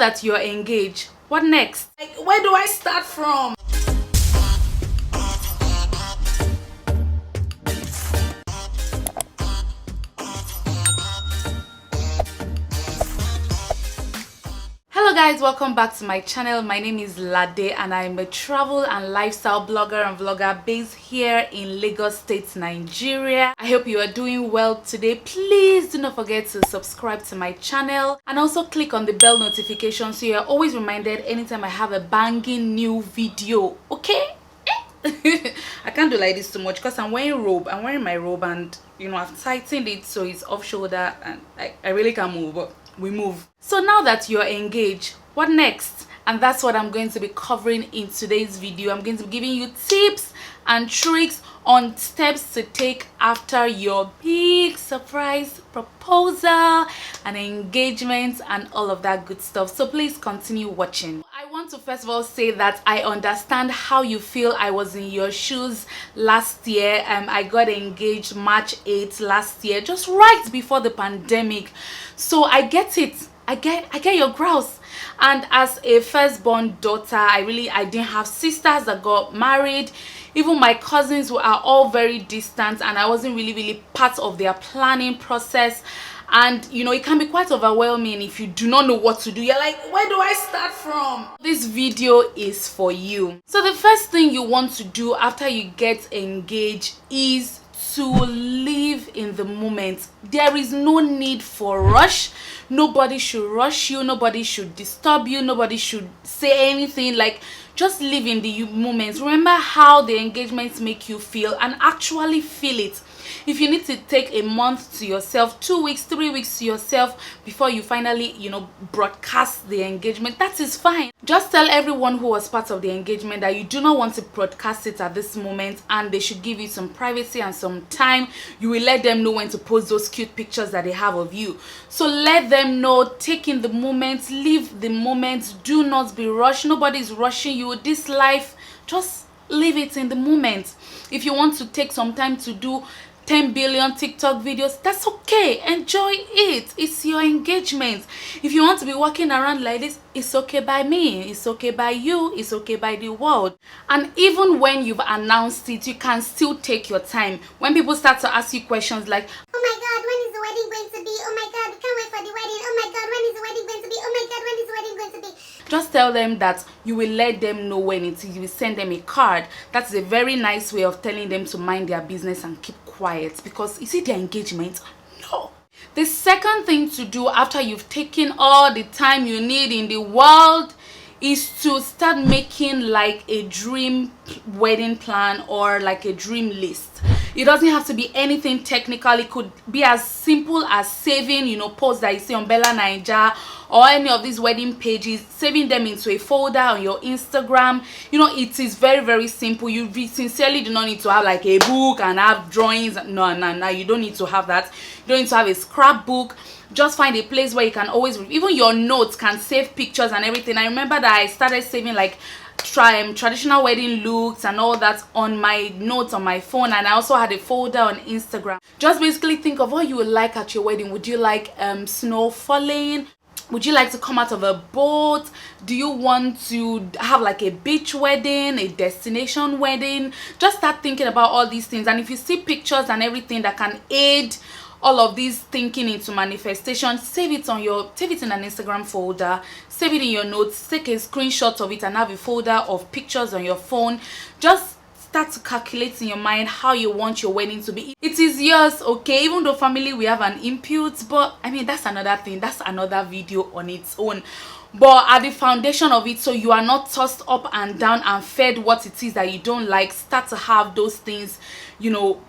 that you're engaged, what next? Like, where do I start from? Hello guys, welcome back to my channel. My name is Lade and I'm a travel and lifestyle blogger and vlogger based here in Lagos State, Nigeria. I hope you are doing well today. Please do not forget to subscribe to my channel and also click on the bell notification so you're always reminded anytime I have a banging new video, okay? I can't do like this too much because I'm wearing my robe and I've tightened it so it's off shoulder and I really can't move, but we move. So now that you're engaged, what next? And that's what I'm going to be covering in today's video. I'm going to be giving you tips and tricks on steps to take after your big surprise proposal and engagement and all of that good stuff. So please continue watching. I want to first of all say that I understand how you feel. I was in your shoes last year. I got engaged March 8th last year, just right before the pandemic. So I get it. I get your grouse. And as a firstborn daughter, I didn't have sisters that got married. Even my cousins were all very distant and I wasn't really part of their planning process. And it can be quite overwhelming if you do not know what to do. You're like, where do I start from? This video is for you. So the first thing you want to do after you get engaged is to live in the moment. There is no need for rush. Nobody should rush you. Nobody should disturb you. Nobody should say anything. Like, just live in the moment. Remember how the engagements make you feel and actually feel it. If you need to take a month to yourself, 2 weeks, 3 weeks to yourself before you finally broadcast the engagement, that is fine. Just tell everyone who was part of the engagement that you do not want to broadcast it at this moment and they should give you some privacy and some time. You will let them know when to post those cute pictures that they have of you. So let them know, take in the moment, live the moment, do not be rushed. Nobody's rushing you. This life, just live it in the moment. If you want to take some time to do 10 billion TikTok videos, that's okay. Enjoy it. It's your engagement. If you want to be walking around like this, it's okay by me, it's okay by you, it's okay by the world. And even when you've announced it, you can still take your time. When people start to ask you questions like, oh my god, when is the wedding going to be? Oh my god, we can't wait for the wedding. Oh my god, when is the wedding going to be? Oh my god, when is the wedding going to be? just tell them that you will let them know when it is. You will send them a card. That's a very nice way of telling them to mind their business and keep quiet, because is it their engagement? No. The second thing to do after you've taken all the time you need in the world is to start making like a dream wedding plan or like a dream list. It doesn't have to be anything technical. It could be as simple as saving, posts that you see on Bella Naija or any of these wedding pages, saving them into a folder on your Instagram. It is very, very simple. You sincerely do not need to have like a book and have drawings. No, you don't need to have that. You don't need to have a scrapbook. Just find a place where you can always, even your notes can save pictures and everything. I remember that I started saving like traditional wedding looks and all that on my notes on my phone, and I also had a folder on Instagram. Just basically think of what you would like at your wedding. Would you like snow falling? Would you like to come out of a boat? Do you want to have like a beach wedding, a destination wedding? Just start thinking about all these things, and if you see pictures and everything that can aid all of these thinking into manifestation, save it in an Instagram folder, save it in your notes, take a screenshot of it and have a folder of pictures on your phone. Just start to calculate in your mind how you want your wedding to be. It is yours, okay? Even though family we have an input, but I mean, that's another thing. That's another video on its own. But at the foundation of it, so you are not tossed up and down and fed what it is that you don't like, start to have those things,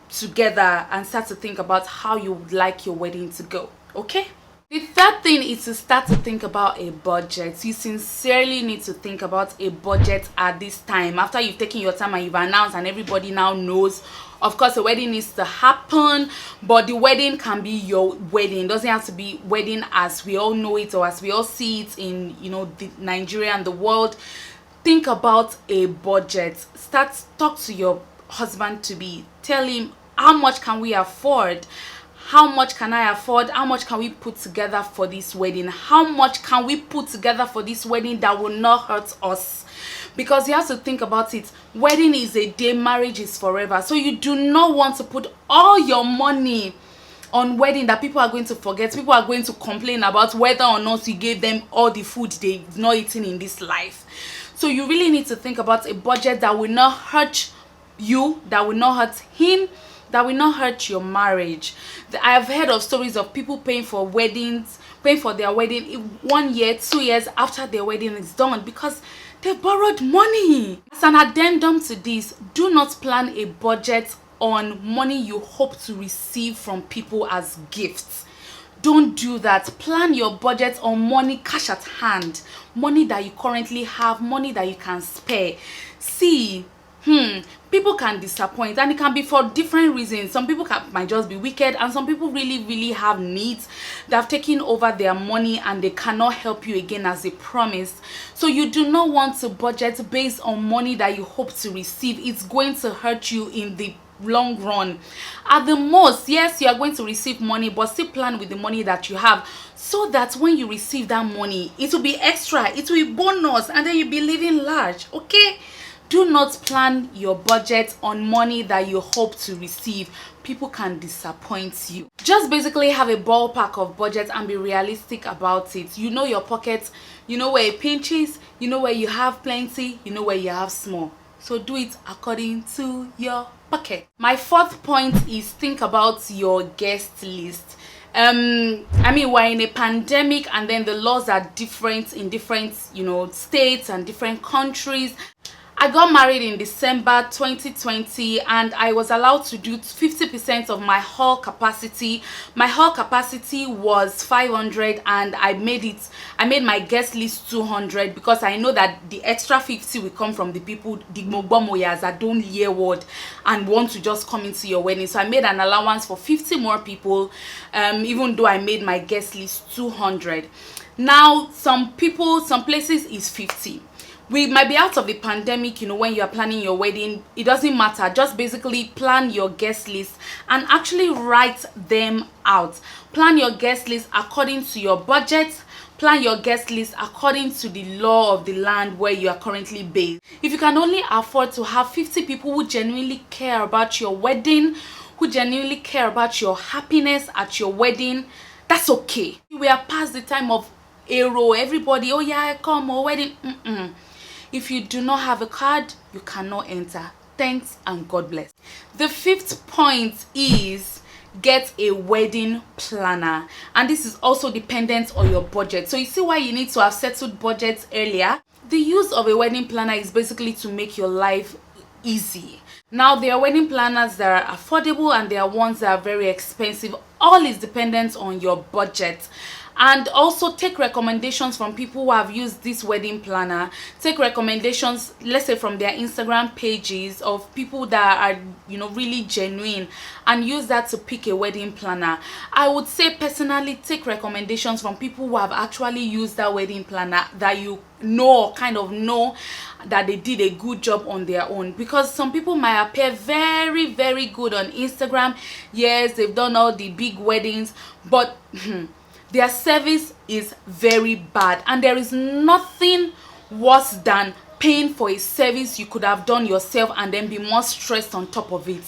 together, and start to think about how you would like your wedding to go, okay? The third thing is to start to think about a budget. You sincerely need to think about a budget at this time. After you've taken your time and you've announced and everybody now knows, of course, the wedding needs to happen, but the wedding can be your wedding. It doesn't have to be wedding as we all know it or as we all see it in, Nigeria and the world. Think about a budget. Talk to your husband to be. Tell him, how much can we afford? how much can I afford? How much can we put together for this wedding? How much can we put together for this wedding that will not hurt us? Because you have to think about it. Wedding is a day, marriage is forever. So you do not want to put all your money on wedding that people are going to forget. People are going to complain about whether or not you gave them all the food they've not eaten in this life. So you really need to think about a budget that will not hurt you, that will not hurt him, that will not hurt your marriage. I have heard of stories of people paying for weddings, paying for their wedding 1 year, 2 years after their wedding is done because they borrowed money. As an addendum to this, do not plan a budget on money you hope to receive from people as gifts. Don't do that. Plan your budget on money cash at hand, money that you currently have, money that you can spare. See, people can disappoint, and it can be for different reasons. Some people might just be wicked, and some people really have needs that have taken over their money and they cannot help you again as they promised. So you do not want to budget based on money that you hope to receive. It's going to hurt you in the long run. At the most, yes, you are going to receive money, but still plan with the money that you have, so that when you receive that money, it will be extra, it will be bonus, and then you'll be living large. Okay, do not plan your budget on money that you hope to receive. People can disappoint you. Just basically have a ballpark of budget and be realistic about it. You know your pockets, you know where it pinches, you know where you have plenty, you know where you have small. So do it according to your pocket. My fourth point is think about your guest list. I mean, we're in a pandemic, and then the laws are different in different, states and different countries. I got married in December 2020, and I was allowed to do 50% of my hall capacity. My hall capacity was 500, and I made my guest list 200 because I know that the extra 50 will come from the people, the mogbomoyas that don't hear word and want to just come into your wedding. So I made an allowance for 50 more people, even though I made my guest list 200. Now, some places is 50. We might be out of the pandemic, when you are planning your wedding. It doesn't matter. Just basically plan your guest list and actually write them out. Plan your guest list according to your budget. Plan your guest list according to the law of the land where you are currently based. If you can only afford to have 50 people who genuinely care about your wedding, who genuinely care about your happiness at your wedding, that's okay. We are past the time of everybody, oh yeah, come, oh wedding. If you do not have a card, you cannot enter. Thanks and God bless. The fifth point is get a wedding planner, and this is also dependent on your budget. So you see why you need to have settled budgets earlier. The use of a wedding planner is basically to make your life easy. Now, there are wedding planners that are affordable and there are ones that are very expensive. All is dependent on your budget. And also take recommendations from people who have used this wedding planner. Take recommendations, let's say from their Instagram pages, of people that are really genuine, and use that to pick a wedding planner. I would say personally, take recommendations from people who have actually used that wedding planner, that you know, kind of know that they did a good job on their own. Because some people might appear very good on Instagram. Yes, they've done all the big weddings, but their service is very bad, and there is nothing worse than paying for a service you could have done yourself and then be more stressed on top of it.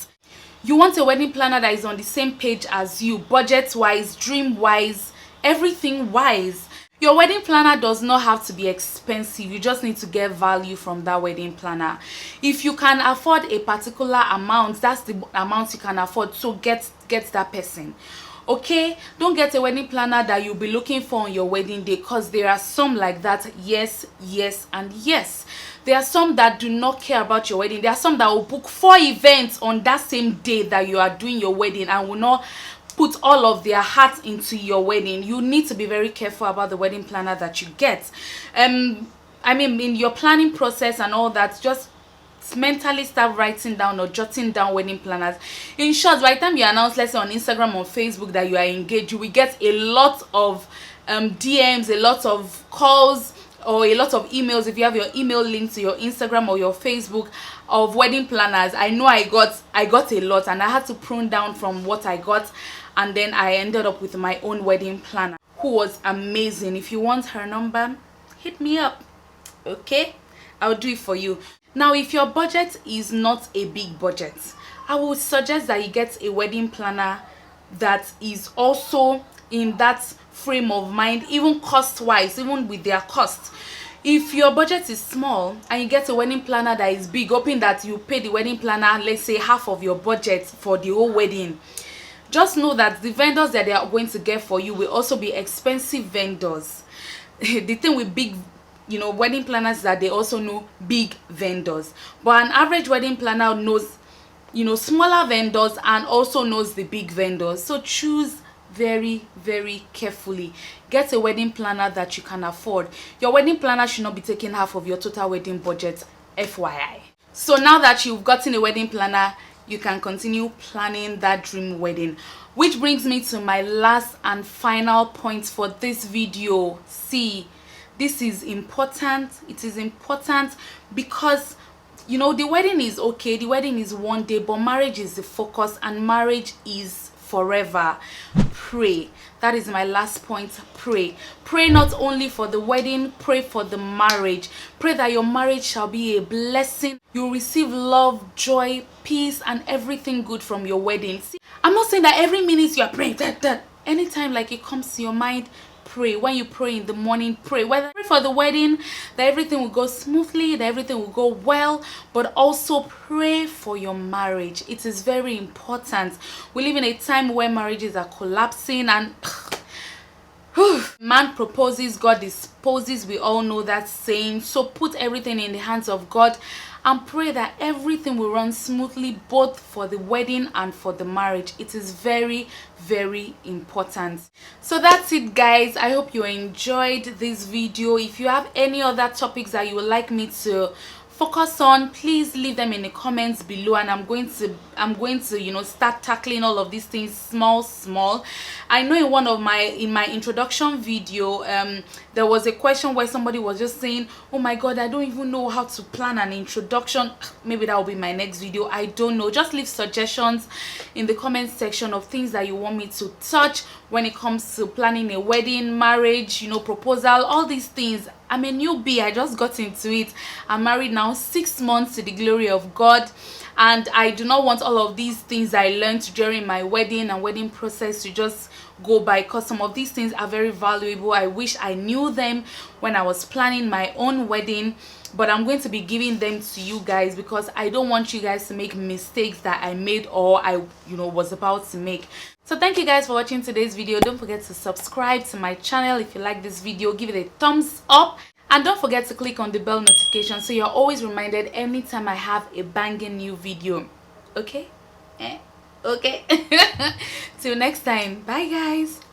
You want a wedding planner that is on the same page as you, budget wise, dream wise, everything wise. Your wedding planner does not have to be expensive. You just need to get value from that wedding planner. If you can afford a particular amount, that's the amount you can afford, so get that person. Okay, don't get a wedding planner that you'll be looking for on your wedding day, because there are some like that. Yes, and yes. There are some that do not care about your wedding. There are some that will book 4 events on that same day that you are doing your wedding and will not put all of their heart into your wedding. You need to be very careful about the wedding planner that you get. I mean, in your planning process and all that, just mentally start writing down or jotting down wedding planners. In short, by the time you announce, let's say on Instagram or Facebook, that you are engaged, you will get a lot of DMs, a lot of calls, or a lot of emails if you have your email linked to your Instagram or your Facebook, of wedding planners. I know I got a lot, and I had to prune down from what I got. and then I ended up with my own wedding planner, who was amazing. If you want her number, hit me up, okay? I'll do it for you. Now, if your budget is not a big budget, I would suggest that you get a wedding planner that is also in that frame of mind, even cost wise, even with their cost. If your budget is small and you get a wedding planner that is big, hoping that you pay the wedding planner, let's say, half of your budget for the whole wedding, just know that the vendors that they are going to get for you will also be expensive vendors. The thing with big, wedding planners, that they also know big vendors, but an average wedding planner knows, smaller vendors and also knows the big vendors. So choose very, very carefully. Get a wedding planner that you can afford. Your wedding planner should not be taking half of your total wedding budget, FYI. So now that you've gotten a wedding planner, you can continue planning that dream wedding, which brings me to my last and final point for this video. See, this is important. It is important because the wedding is okay, the wedding is one day, but marriage is the focus, and marriage is forever. Pray. That is my last point. Pray not only for the wedding, pray for the marriage. Pray that your marriage shall be a blessing. You'll receive love, joy, peace, and everything good from your wedding. See, I'm not saying that every minute you're praying, anytime like it comes to your mind, pray. When you pray in the morning, pray. Whether pray for the wedding, that everything will go smoothly, that everything will go well, but also pray for your marriage. It is very important. We live in a time where marriages are collapsing, and man proposes, God disposes. We all know that saying. So put everything in the hands of God and pray that everything will run smoothly, both for the wedding and for the marriage. It is very, very important. So that's it, guys. I hope you enjoyed this video. If you have any other topics that you would like me to focus on, please leave them in the comments below, and I'm going to start tackling all of these things small. I know in my introduction video, there was a question where somebody was just saying, oh my god, I don't even know how to plan an introduction. Maybe that will be my next video, I don't know. Just leave suggestions in the comment section of things that you want me to touch when it comes to planning a wedding, marriage, proposal, all these things. I'm a newbie. I just got into it. I'm married now 6 months, to the glory of God, and I do not want all of these things I learned during my wedding and wedding process to just go by, because some of these things are very valuable. I wish I knew them when I was planning my own wedding, but I'm going to be giving them to you guys because I don't want you guys to make mistakes that I made or I was about to make. So thank you guys for watching today's video. Don't forget to subscribe to my channel. If you like this video, give it a thumbs up, and don't forget to click on the bell notification so you're always reminded anytime I have a banging new video. Okay? Okay. Till next time. Bye, guys.